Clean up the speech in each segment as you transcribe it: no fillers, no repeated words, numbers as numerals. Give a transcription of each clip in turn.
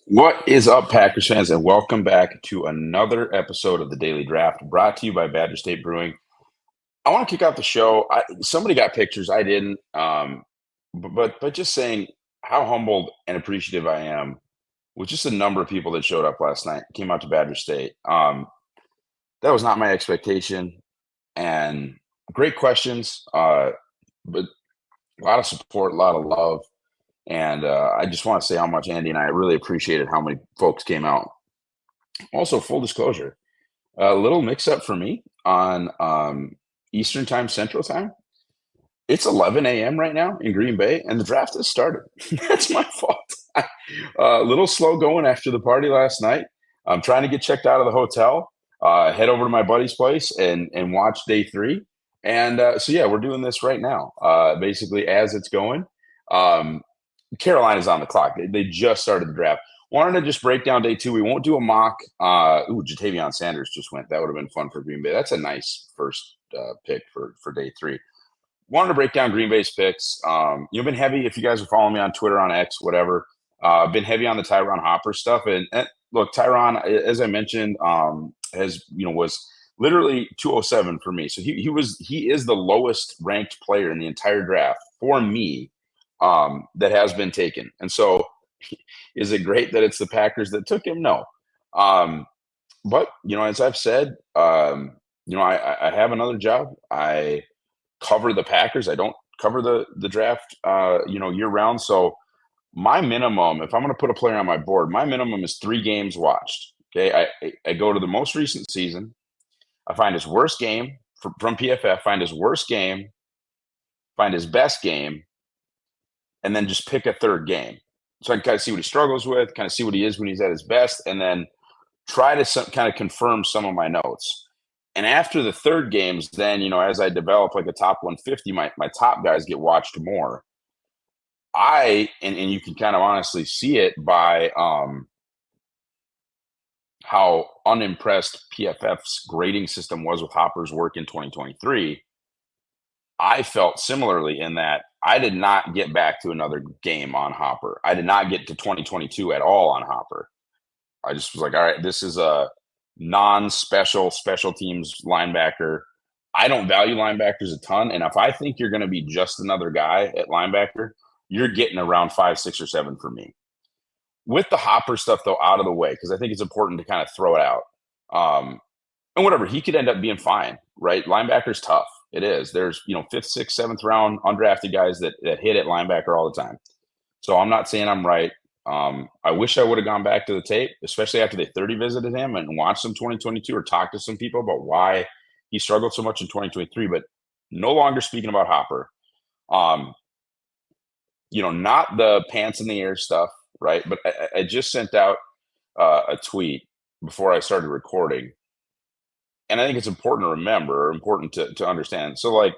What is up, Packers fans, and welcome back to another episode of the Daily Draft, brought to you by Badger State Brewing. I want to kick off the show. Somebody got pictures, I didn't, but just saying how humbled and appreciative I am with just the number of people that showed up last night, came out to Badger State. That was not my expectation, and great questions, but a lot of support, a lot of love. And I just want to say how much Andy and I really appreciated how many folks came out. Also, full disclosure, a little mix up for me on Eastern time, Central time. It's 11 a.m. right now in Green Bay, and the draft has started. That's my fault. A little slow going after the party last night. I'm trying to get checked out of the hotel, head over to my buddy's place, and watch day three. And so, yeah, we're doing this right now, basically as it's going. Carolina's on the clock. They just started the draft. Wanted to just break down day two. We won't do a mock. Jatavion Sanders just went. That would have been fun for Green Bay. That's a nice first pick for day three. Wanted to break down Green Bay's picks. You've been heavy. If you guys are following me on Twitter, on X, whatever, been heavy on the Tyron Hopper stuff. And look, Tyron, as I mentioned, was literally 207 for me. So he is the lowest ranked player in the entire draft for me that has been taken. And so, is it great that it's the Packers that took him? No. But, as I've said, I have another job. I cover the Packers. I don't cover the draft, year round. So my minimum, if I'm going to put a player on my board, my minimum is 3 games watched. Okay. I go to the most recent season. I find his worst game from PFF, find his worst game, find his best game, and then just pick a third game. So I can kind of see what he struggles with, kind of see what he is when he's at his best, and then try to kind of confirm some of my notes. And after the third games, then, as I develop like a top 150, my top guys get watched more. And you can kind of honestly see it by how unimpressed PFF's grading system was with Hopper's work in 2023. I felt similarly in that I did not get back to another game on Hopper. I did not get to 2022 at all on Hopper. I just was like, all right, this is a non-special special teams linebacker. I don't value linebackers a ton. And if I think you're going to be just another guy at linebacker, you're getting around 5, 6, or 7 for me. With the Hopper stuff, though, out of the way, because I think it's important to kind of throw it out. And whatever, he could end up being fine, right? Linebacker's tough. It is. There's, 5th, 6th, 7th round undrafted guys that hit at linebacker all the time. So I'm not saying I'm right. I wish I would have gone back to the tape, especially after they 30 visited him and watched some 2022 or talked to some people about why he struggled so much in 2023, but no longer speaking about Hopper. Not the pants in the air stuff, right? But I just sent out a tweet before I started recording. And I think it's important to remember, important to understand. So,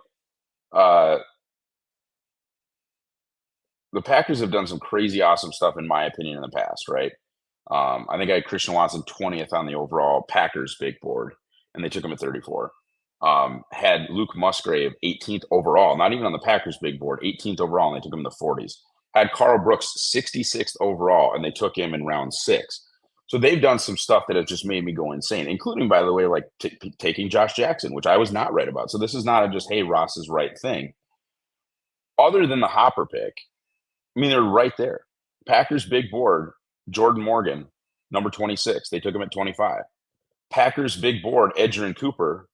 the Packers have done some crazy awesome stuff, in my opinion, in the past, right? I think I had Christian Watson 20th on the overall Packers big board, and they took him at 34. Had Luke Musgrave 18th overall, not even on the Packers big board, 18th overall, and they took him in the 40s. Had Carl Brooks 66th overall, and they took him in round 6. So they've done some stuff that has just made me go insane, including, by the way, like taking Josh Jackson, which I was not right about. So this is not just, hey, Ross is right thing. Other than the Hopper pick, I mean, they're right there. Packers big board, Jordan Morgan, number 26. They took him at 25. Packers big board, Edgerrin Cooper,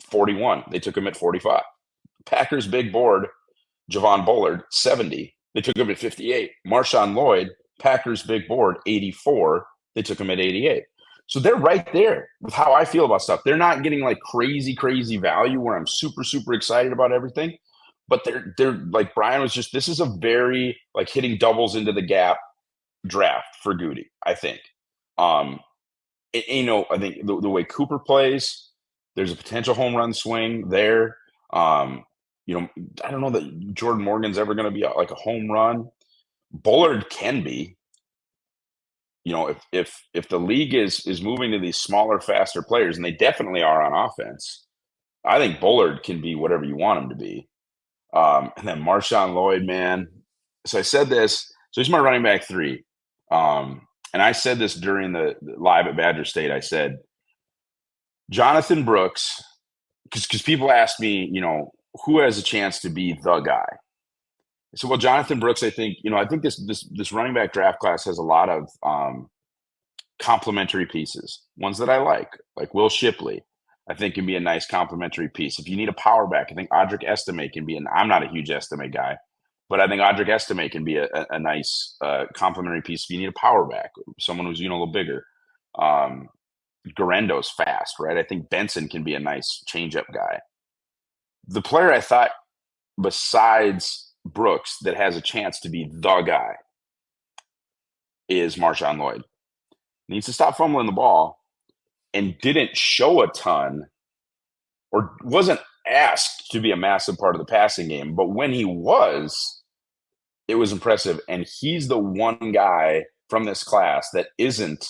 41. They took him at 45. Packers big board, Javon Bullard, 70. They took him at 58. MarShawn Lloyd, Packers big board, 84. They took him at 88. So they're right there with how I feel about stuff. They're not getting like crazy, crazy value where I'm super, super excited about everything. But they're like Brian was just, this is a very like hitting doubles into the gap draft for Goody, I think. I think the way Cooper plays, there's a potential home run swing there. I don't know that Jordan Morgan's ever going to be like a home run. Bullard can be. If the league is moving to these smaller, faster players, and they definitely are on offense, I think Bullard can be whatever you want him to be. And then MarShawn Lloyd, man. So I said this. So he's my running back 3. And I said this during the live at Badger State. I said, Jonathan Brooks, because people ask me, who has a chance to be the guy? So, well, Jonathan Brooks, I think, I think this running back draft class has a lot of complementary pieces, ones that I like Will Shipley, I think can be a nice complementary piece. If you need a power back, I think Audric Estime can be I'm not a huge Estime guy, but I think Audric Estime can be a nice complementary piece. If you need a power back, someone who's, a little bigger. Garendo's fast, right? I think Benson can be a nice changeup guy. The player I thought besides Brooks that has a chance to be the guy is MarShawn Lloyd. Needs to stop fumbling the ball and didn't show a ton or wasn't asked to be a massive part of the passing game. But when he was, it was impressive. And he's the one guy from this class that isn't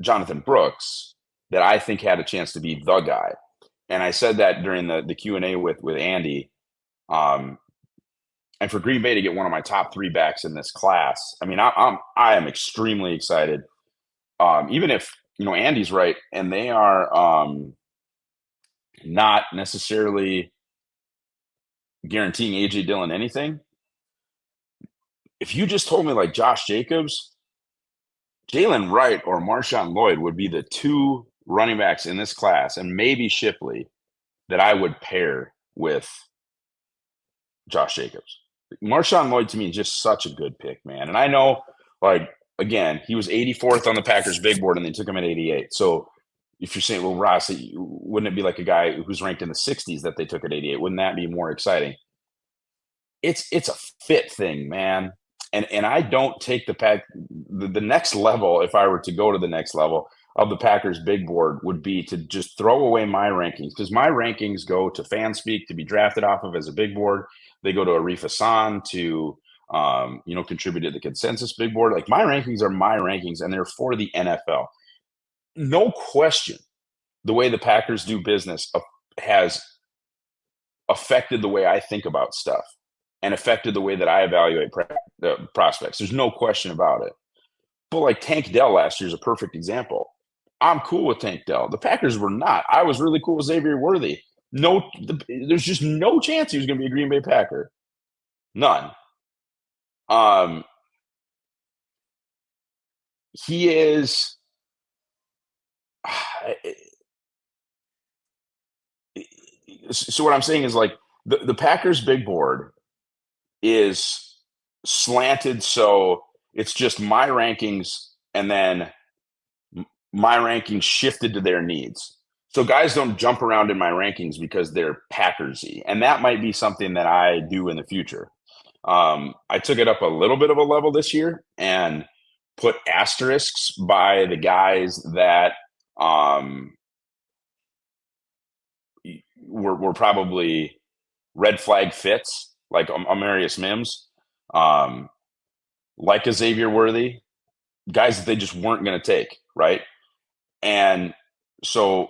Jonathan Brooks that I think had a chance to be the guy. And I said that during the Q&A with Andy. And for Green Bay to get one of my top 3 backs in this class, I mean, I am extremely excited. Even if, Andy's right, and they are not necessarily guaranteeing A.J. Dillon anything. If you just told me like Josh Jacobs, Jalen Wright, or MarShawn Lloyd would be the 2 running backs in this class, and maybe Shipley, that I would pair with Josh Jacobs. MarShawn Lloyd to me is just such a good pick, man. And I know, again, he was 84th on the Packers big board and they took him at 88. So if you're saying, well, Ross, wouldn't it be like a guy who's ranked in the 60s that they took at 88? Wouldn't that be more exciting? It's a fit thing, man. And I don't take the next level, if I were to go to the next level of the Packers big board, would be to just throw away my rankings, because my rankings go to FanSpeak to be drafted off of as a big board. They go to Arif Hassan to, contribute to the consensus big board. Like, my rankings are my rankings, and they're for the NFL. No question, the way the Packers do business has affected the way I think about stuff and affected the way that I evaluate prospects. There's no question about it. But like Tank Dell last year is a perfect example. I'm cool with Tank Dell. The Packers were not. I was really cool with Xavier Worthy. There's just no chance he was going to be a Green Bay Packer. None. He is. So what I'm saying is, like, the Packers big board is slanted, so it's just my rankings and then my rankings shifted to their needs. So guys don't jump around in my rankings because they're Packersy, and that might be something that I do in the future. I took it up a little bit of a level this year and put asterisks by the guys that were probably red flag fits, like Amarius Mims, like a Xavier Worthy, guys that they just weren't going to take, right? And so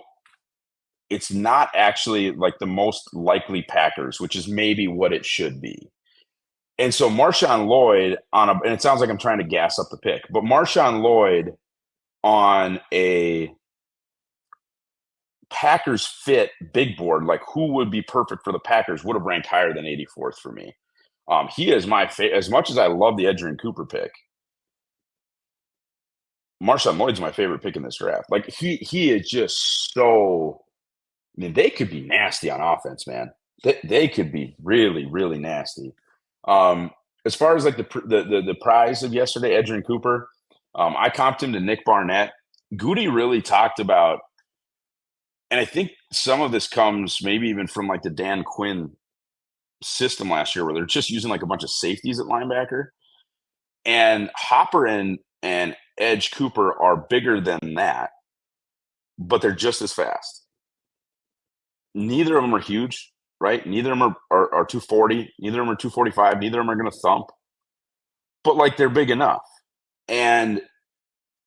it's not actually like the most likely Packers, which is maybe what it should be. And so MarShawn Lloyd and it sounds like I'm trying to gas up the pick, but MarShawn Lloyd on a Packers fit big board, like who would be perfect for the Packers, would have ranked higher than 84th for me. He is my favorite. As much as I love the Edgerrin Cooper pick, MarShawn Lloyd's my favorite pick in this draft. Like, he is just so. I mean, they could be nasty on offense, man. They could be really, really nasty. As far as like the prize of yesterday, Edgerrin Cooper, I comped him to Nick Barnett. Goody really talked about, and I think some of this comes maybe even from like the Dan Quinn system last year, where they're just using like a bunch of safeties at linebacker. And Hopper and Edge Cooper are bigger than that, but they're just as fast. Neither of them are huge, right? Neither of them are 240. Neither of them are 245. Neither of them are going to thump. But, like, they're big enough. And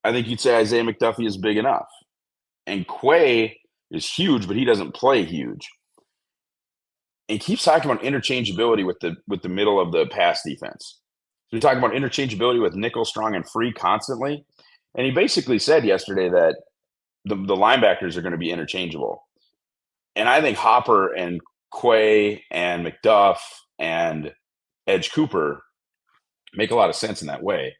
I think you'd say Isaiah McDuffie is big enough. And Quay is huge, but he doesn't play huge. And he keeps talking about interchangeability with the middle of the pass defense. So we talk about interchangeability with nickel, strong, and free constantly. And he basically said yesterday that the linebackers are going to be interchangeable. And I think Hopper and Quay and McDuff and Edge Cooper make a lot of sense in that way.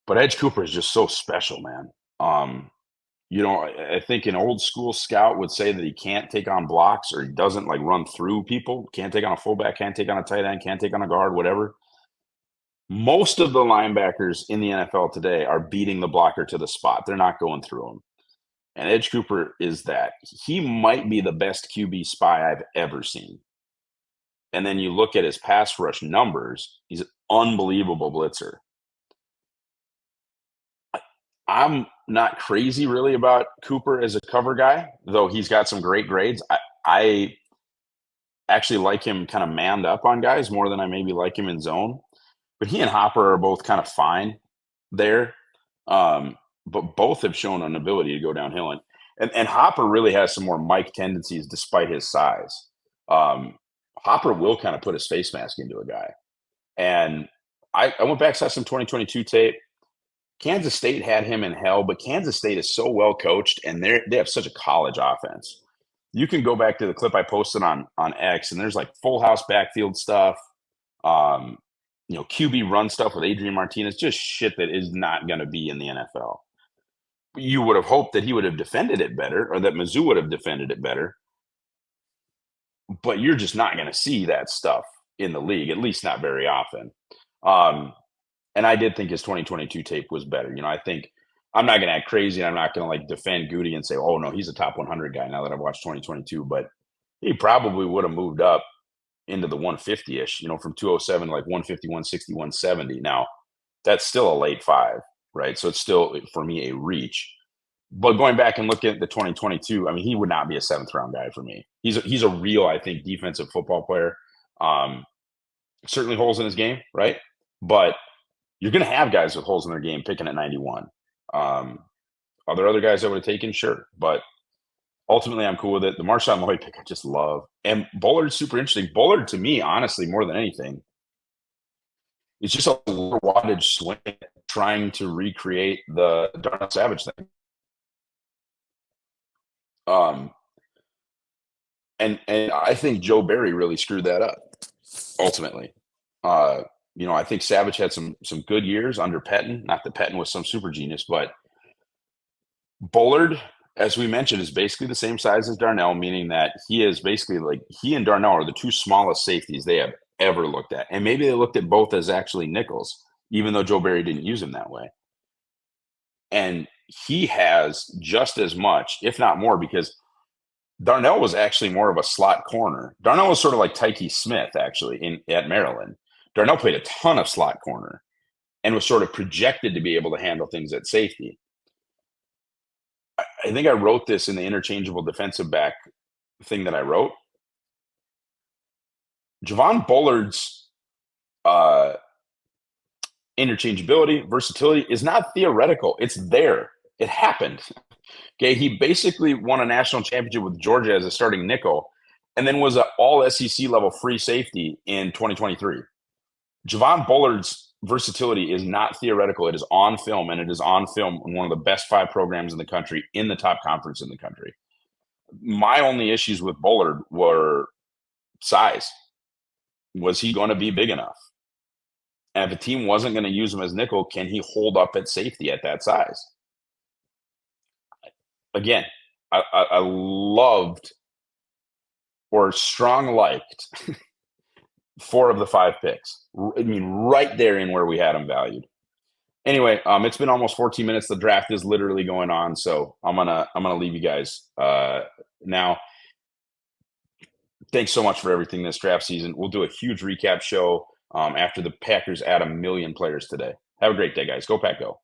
But Edge Cooper is just so special, man. I think an old school scout would say that he can't take on blocks or he doesn't like run through people, can't take on a fullback, can't take on a tight end, can't take on a guard, whatever. Most of the linebackers in the NFL today are beating the blocker to the spot. They're not going through him. And Edge Cooper is that. He might be the best QB spy I've ever seen. And then you look at his pass rush numbers, he's an unbelievable blitzer. I'm not crazy really about Cooper as a cover guy, though he's got some great grades. I actually like him kind of manned up on guys more than I maybe like him in zone. But he and Hopper are both kind of fine there. But both have shown an ability to go downhill. And Hopper really has some more Mike tendencies despite his size. Hopper will kind of put his face mask into a guy. And I went back, saw some 2022 tape. Kansas State had him in hell, but Kansas State is so well coached, and they have such a college offense. You can go back to the clip I posted on X, and there's like full house backfield stuff, QB run stuff with Adrian Martinez, just shit that is not going to be in the NFL. You would have hoped that he would have defended it better, or that Mizzou would have defended it better, but you're just not going to see that stuff in the league, at least not very often. And I did think his 2022 tape was better. I think I'm not going to act crazy. And I'm not going to like defend Goody and say, oh, no, he's a top 100 guy now that I've watched 2022. But he probably would have moved up into the 150-ish, from 207 to like 150, 160, 170. Now, that's still a late five, right? So it's still, for me, a reach. But going back and looking at the 2022, I mean, he would not be a seventh-round guy for me. He's a real, I think, defensive football player. Certainly holes in his game, right? But you're going to have guys with holes in their game picking at 91. Are there other guys I would have taken? Sure. But ultimately, I'm cool with it. The MarShawn Lloyd pick, I just love. And Bullard's super interesting. Bullard, to me, honestly, more than anything, it's just a lower wattage swing trying to recreate the Darnell Savage thing. And I think Joe Barry really screwed that up, ultimately. I think Savage had some good years under Pettin. Not that Pettin was some super genius, but Bullard, as we mentioned, is basically the same size as Darnell, meaning that he is basically like he and Darnell are the two smallest safeties they have ever looked at. And maybe they looked at both as actually nickels, even though Joe Barry didn't use him that way. And he has just as much, if not more, because Darnell was actually more of a slot corner. Darnell was sort of like Tyke Smith, actually, at Maryland. Darnell played a ton of slot corner and was sort of projected to be able to handle things at safety. I think I wrote this in the interchangeable defensive back thing that I wrote. Javon Bullard's interchangeability, versatility is not theoretical. It's there. It happened. Okay, he basically won a national championship with Georgia as a starting nickel and then was an all SEC level free safety in 2023. Javon Bullard's versatility is not theoretical. It is on film, and it is on film in one of the best 5 programs in the country, in the top conference in the country. My only issues with Bullard were size. Was he going to be big enough? And if a team wasn't going to use him as nickel, can he hold up at safety at that size? Again, I loved or strong liked 4 of the 5 picks. I mean, right there in where we had them valued. Anyway, it's been almost 14 minutes. The draft is literally going on, so I'm gonna leave you guys now. Thanks so much for everything this draft season. We'll do a huge recap show after the Packers add 1 million players today. Have a great day, guys. Go Pack, go.